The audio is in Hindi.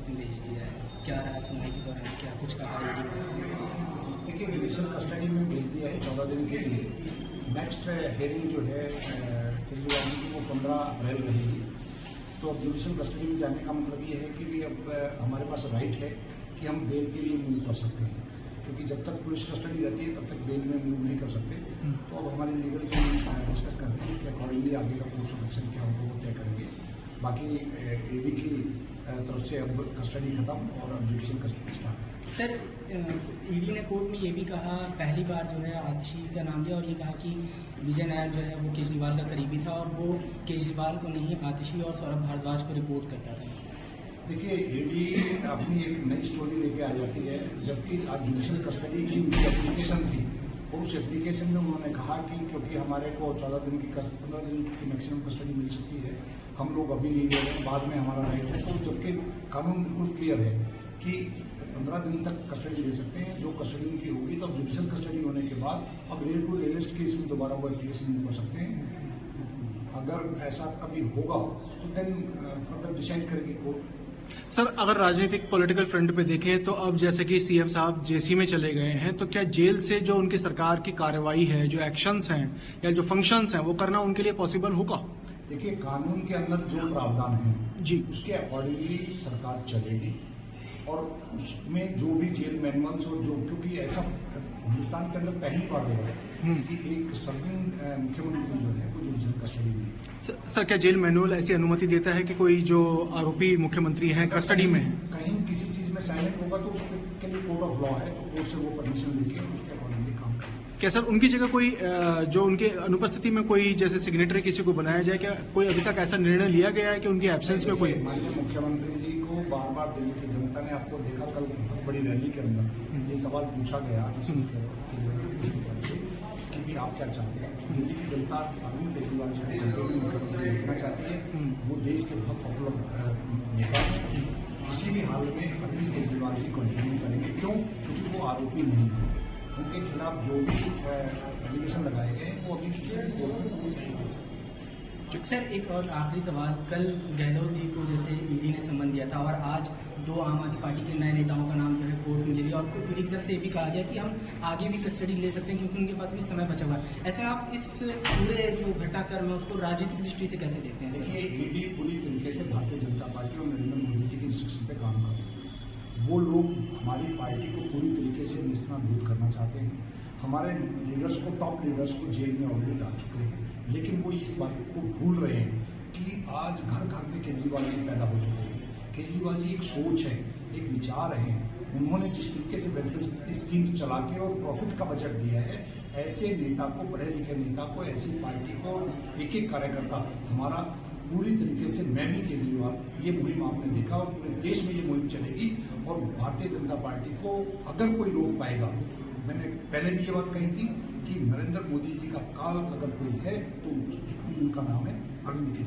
में भेज दिया है, क्या रहा सुनवाई के दौरान, क्या कुछ कहा ईडी ने? देखिए, जुडिशल कस्टडी में भेज दिया है 14 दिन के लिए। नेक्स्ट हेयरिंग जो है केजरीवाल जी की वो 15 अप्रैल रहेगी। तो अब जुडिशल कस्टडी में जाने का मतलब ये है कि भी अब हमारे पास राइट है कि हम बेल के लिए मूव कर सकते हैं, क्योंकि जब तक पुलिस कस्टडी रहती है तब तक बेल में मूव नहीं कर सकते। तो अब हमारी लीगल टीम डिस्कस करते हैं कि अकॉर्डिंगली आगे का कोर्स ऑफ एक्शन क्या होगा वो तय करेंगे। बाकी एडी की तरफ से अब कस्टडी खत्म और अब judicial custody start. Sir, ED ने कोर्ट में ये भी कहा, पहली बार जो है आतिशी का नाम लिया और ये कहा कि विजय नायर जो है वो केजरीवाल का करीबी था और वो केजरीवाल को नहीं आतिशी और सौरभ भारद्वाज को रिपोर्ट करता था। देखिए, ईडी अपनी एक नई स्टोरी लेके आ जाती है, जबकि आज जुडिशल कस्टडी की उनकी एप्लीकेशन थी और उस एप्लीकेशन में उन्होंने कहा कि क्योंकि हमारे को 15 दिन की मैक्सिमम कस्टडी मिल सकती है, हम लोग अभी नहीं ले रहे हैं, बाद में हमारा राइट है। तो जबकि कानून बिल्कुल क्लियर है कि 15 दिन तक कस्टडी ले सकते हैं। जो कस्टडी उनकी होगी तो अब जुडिशल कस्टडी होने के बाद अब रेड टू अरेस्ट केस में दोबारा वो एप्लीकेशन नहीं कर सकते हैं। अगर ऐसा कभी होगा तो देन फर्दर डिसाइड करेगी कोर्ट। सर, अगर राजनीतिक पॉलिटिकल फ्रंट पे देखें तो अब जैसे कि सीएम साहब जेसी में चले गए हैं, तो क्या जेल से जो उनकी सरकार की कार्रवाई है, जो एक्शंस हैं या जो फंक्शंस हैं, वो करना उनके लिए पॉसिबल होगा? देखिए, कानून के अंदर जो प्रावधान है जी, उसके अकॉर्डिंगली सरकार चलेगी और उसमें जो भी जेल मैनुअल्स और जो, क्योंकि ऐसा हिंदुस्तान के अंदर पहली बार हो रहा है कि एक सर्विंग मुख्यमंत्री जो है वो जुडिशल कस्टडी में। सर, क्या जेल मैनुअल ऐसी अनुमति देता है कि कोई जो आरोपी मुख्यमंत्री हैं कस्टडी में कहीं किसी चीज में साइलेंट होगा तो उसके लिए कोर्ट ऑफ लॉ है, तो कोर्ट से वो परमिशन लेके उसके अकॉर्डिंगली काम करें। क्या सर उनकी जगह कोई जो उनके अनुपस्थिति में कोई जैसे सिग्नेटरी किसी को बनाया जाए? क्या कोई अभी तक ऐसा निर्णय लिया गया है कि उनकी एब्सेंस में कोई? माननीय मुख्यमंत्री जी को बार बार दिल्ली की जनता ने, आपको देखा कल बहुत बड़ी रैली के अंदर ये सवाल पूछा गया कि भी आप क्या चाहते हैं। दिल्ली की जनता अरविंद केजरीवाल जी को कंटिन्यू मुख्यमंत्री देखना चाहती है। वो देश के बहुत पॉपुलर नेता हैं। किसी भी हाल में अरविंद केजरीवाल जी कंटिन्यू करेंगे। क्यों? क्योंकि वो आरोपी नहीं है। उनके खिलाफ जो भी एलिगेशन लगाए गए वो अभी किसी भी कोर्ट में नहीं है। सर, एक और आखिरी सवाल, कल गहलोत जी को जैसे ईडी ने सम्मन दिया था और आज 2 आम आदमी पार्टी के नए नेताओं का नाम जो है कोर्ट में ले लिया और ईडी की तरफ से ये भी कहा गया कि हम आगे भी कस्टडी ले सकते हैं क्योंकि उनके पास भी समय बचा हुआ है। ऐसे में आप इस पूरे जो घटनाक्रम है उसको राजनीतिक दृष्टि से कैसे देखते हैं? देखिए, ईडी पूरी तरीके से भारतीय जनता पार्टी और नरेंद्र मोदी जी की इंस्ट्रक्शन पे काम कर रहे हैं। वो लोग हमारी पार्टी को पूरी तरीके से निस्तानाबूद करना चाहते हैं। हमारे लीडर्स को, टॉप लीडर्स को जेल में ऑलरेडी डाल चुके हैं, लेकिन वो इस बात को भूल रहे हैं कि आज घर घर में केजरीवाल जी पैदा हो चुके हैं। केजरीवाल जी एक सोच है, एक विचार है। उन्होंने जिस तरीके से वेलफेयर स्कीम्स चला के और प्रॉफिट का बजट दिया है, ऐसे नेता को, पढ़े लिखे नेता को, ऐसी पार्टी को, एक एक कार्यकर्ता हमारा पूरी तरीके से, मैं भी केजरीवाल, ये मुहिम आपने देखा और पूरे देश में ये मुहिम चलेगी। और भारतीय जनता पार्टी को अगर कोई रोक पाएगा, मैंने पहले भी ये बात कही थी कि नरेंद्र मोदी जी का काल अगर कोई है तो उनका नाम है अरविंद केजरीवाल।